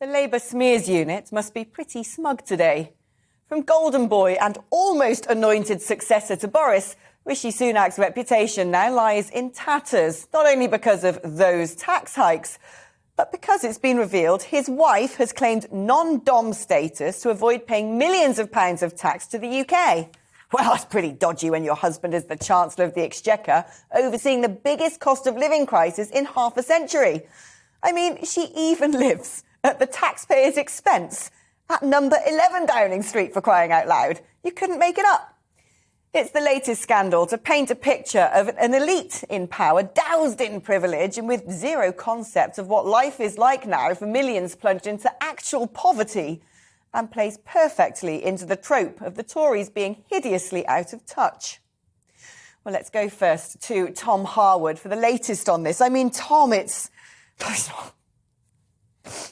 The Labour smears unit must be pretty smug today. From golden boy and almost anointed successor to Boris, Rishi Sunak's reputation now lies in tatters, not only because of those tax hikes, but because it's been revealed his wife has claimed non-dom status to avoid paying millions of pounds of tax to the UK. Well, that's pretty dodgy when your husband is the Chancellor of the Exchequer, overseeing the biggest cost of living crisis in half a century. I mean, she even lives at the taxpayer's expense at number 11 Downing Street, for crying out loud. You couldn't make it up. It's the latest scandal to paint a picture of an elite in power, doused in privilege and with zero concept of what life is like now for millions plunged into actual poverty, and plays perfectly into the trope of the Tories being hideously out of touch. Well, let's go first to Tom Harwood for the latest on this. I mean, Tom, it's...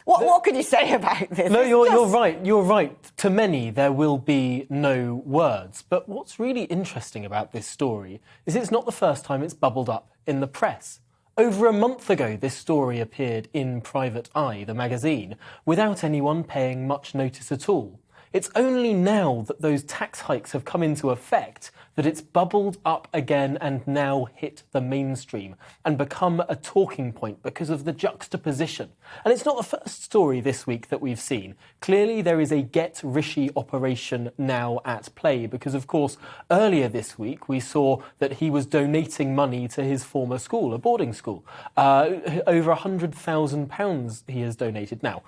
What can you say about this? No, you're right. You're right. To many, there will be no words. But what's really interesting about this story is it's not the first time it's bubbled up in the press. Over a month ago, this story appeared in Private Eye, the magazine, without anyone paying much notice at all. It's only now that those tax hikes have come into effect that it's bubbled up again and now hit the mainstream and become a talking point because of the juxtaposition. And it's not the first story this week that we've seen. Clearly, there is a Get Rishi operation now at play because, of course, earlier this week we saw that he was donating money to his former school, a boarding school. Over £100,000 he has donated. Now,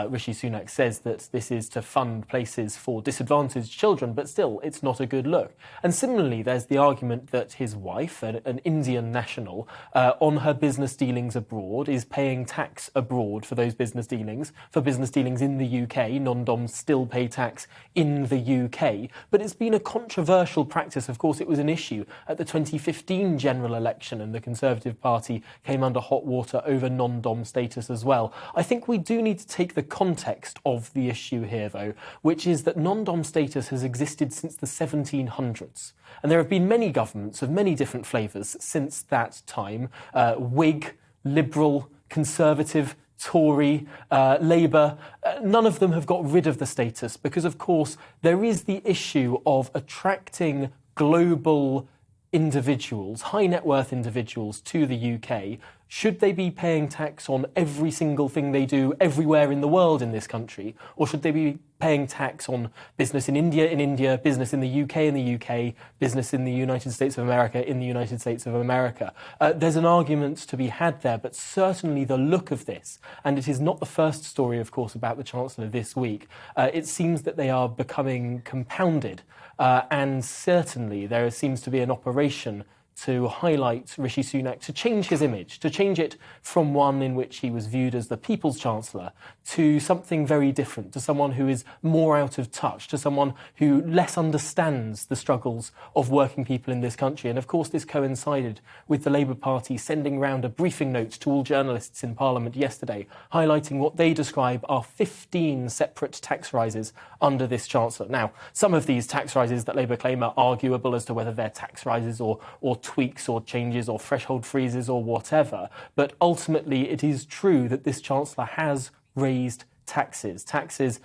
Rishi Sunak says that this is to fund places for disadvantaged children, but still, it's not a good look. And similarly, there's the argument that his wife, an Indian national, on her business dealings abroad, is paying tax abroad for those business dealings. For business dealings in the UK, non-doms still pay tax in the UK. But it's been a controversial practice. Of course, it was an issue at the 2015 general election, and the Conservative Party came under hot water over non-dom status as well. I think we do need to take the context of the issue here, though, which is that non-dom status has existed since the 1700s. And there have been many governments of many different flavours since that time. Whig, Liberal, Conservative, Tory, Labour, none of them have got rid of the status because, of course, there is the issue of attracting global individuals, high net worth individuals to the UK. Should they be paying tax on every single thing they do everywhere in the world in this country? Or should they be paying tax on business in India, business in the UK, business in the United States of America, in the United States of America? There's an argument to be had there, but certainly the look of this, and it is not the first story, of course, about the Chancellor this week, it seems that they are becoming compounded. And certainly there seems to be an operation to highlight Rishi Sunak, to change his image, to change it from one in which he was viewed as the People's Chancellor to something very different, to someone who is more out of touch, to someone who less understands the struggles of working people in this country. And of course, this coincided with the Labour Party sending round a briefing note to all journalists in Parliament yesterday, highlighting what they describe are 15 separate tax rises under this Chancellor. Now, some of these tax rises that Labour claim are arguable as to whether they're tax rises or tweaks or changes or threshold freezes or whatever. But ultimately, it is true that this Chancellor has raised taxes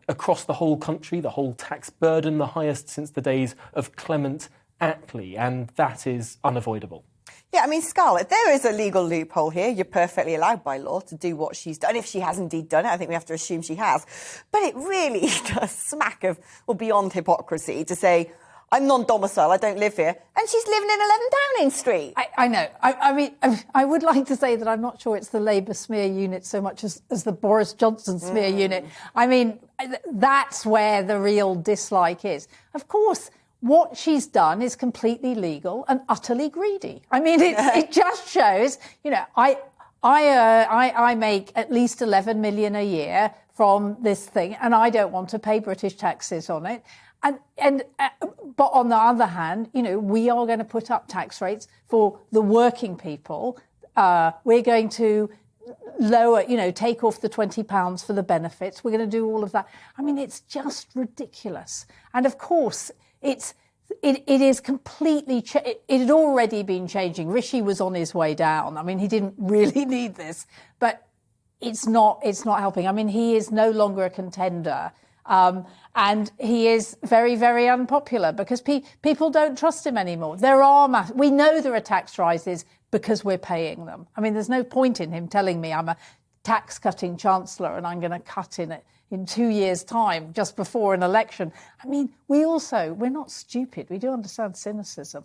across the whole country, the whole tax burden, the highest since the days of Clement Attlee, and that is unavoidable. Yeah, I mean, Scarlett, there is a legal loophole here. You're perfectly allowed by law to do what she's done. If she has indeed done it, I think we have to assume she has. But it really does smack of, or beyond hypocrisy, to say, I'm non-domicile, I don't live here, and she's living in 11 Downing Street. I know. I mean, I would like to say that I'm not sure it's the Labour smear unit so much as the Boris Johnson smear unit. I mean, that's where the real dislike is. Of course, what she's done is completely legal and utterly greedy. I mean, it just shows, you know, I make at least 11 million a year from this thing, and I don't want to pay British taxes on it. But on the other hand, you know, we are going to put up tax rates for the working people. We're going to lower, you know, take off the £20 for the benefits. We're going to do all of that. I mean, it's just ridiculous. And of course, it is completely, it had already been changing. Rishi was on his way down. I mean, he didn't really need this, but it's not helping. I mean, he is no longer a contender. And he is very, very unpopular because people don't trust him anymore. We know there are tax rises because we're paying them. I mean, there's no point in him telling me I'm a tax-cutting Chancellor and I'm going to cut in it in 2 years' time, just before an election. I mean, we're not stupid. We do understand cynicism.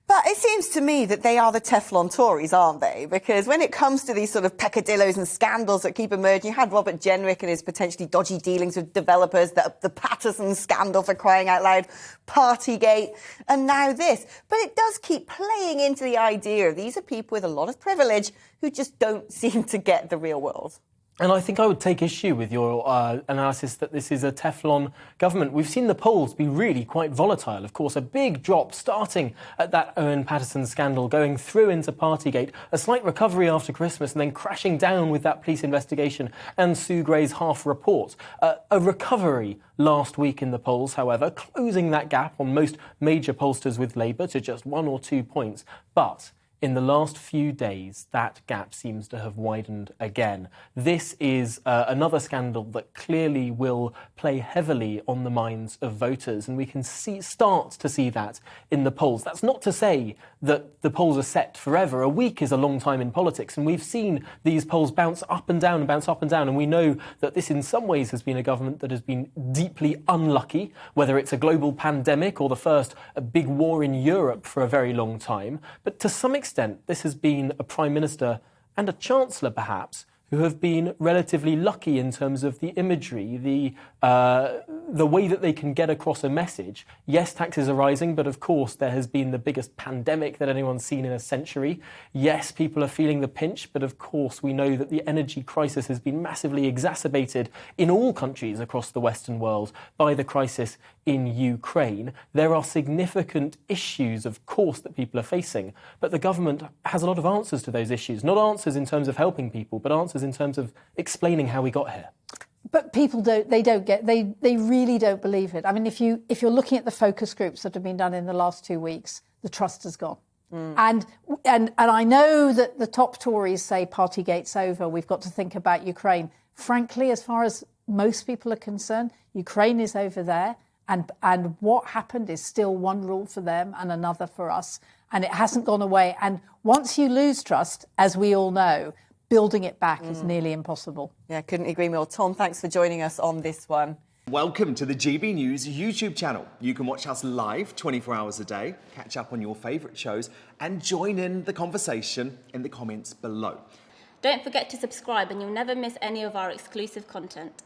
But it seems to me that they are the Teflon Tories, aren't they? Because when it comes to these sort of peccadillos and scandals that keep emerging, you had Robert Jenrick and his potentially dodgy dealings with developers, the Patterson scandal for crying out loud, Partygate, and now this. But it does keep playing into the idea of these are people with a lot of privilege who just don't seem to get the real world. And I think I would take issue with your analysis that this is a Teflon government. We've seen the polls be really quite volatile. Of course, a big drop starting at that Owen Paterson scandal, going through into Partygate, a slight recovery after Christmas and then crashing down with that police investigation and Sue Gray's half report. A recovery last week in the polls, however, closing that gap on most major pollsters with Labour to just 1 or 2 points. But in the last few days, that gap seems to have widened again. This is another scandal that clearly will play heavily on the minds of voters, and we can start to see that in the polls. That's not to say that the polls are set forever. A week is a long time in politics, and we've seen these polls bounce up and down and bounce up and down, and we know that this in some ways has been a government that has been deeply unlucky, whether it's a global pandemic or the first big war in Europe for a very long time. But to some extent, this has been a Prime Minister and a Chancellor, perhaps, who have been relatively lucky in terms of the imagery, the way that they can get across a message. Yes, taxes are rising, but of course there has been the biggest pandemic that anyone's seen in a century. Yes, people are feeling the pinch, but of course we know that the energy crisis has been massively exacerbated in all countries across the Western world by the crisis in Ukraine. There are significant issues, of course, that people are facing, but the government has a lot of answers to those issues. Not answers in terms of helping people, but answers in terms of explaining how we got here. But people they really don't believe it. I mean, if you're looking at the focus groups that have been done in the last 2 weeks, the trust has gone. And I know that the top Tories say Partygate's over, we've got to think about Ukraine. Frankly, as far as most people are concerned, Ukraine is over there. And what happened is still one rule for them and another for us. And it hasn't gone away. And once you lose trust, as we all know, building it back is nearly impossible. Yeah, couldn't agree more. Tom, thanks for joining us on this one. Welcome to the GB News YouTube channel. You can watch us live 24 hours a day, catch up on your favourite shows and join in the conversation in the comments below. Don't forget to subscribe and you'll never miss any of our exclusive content.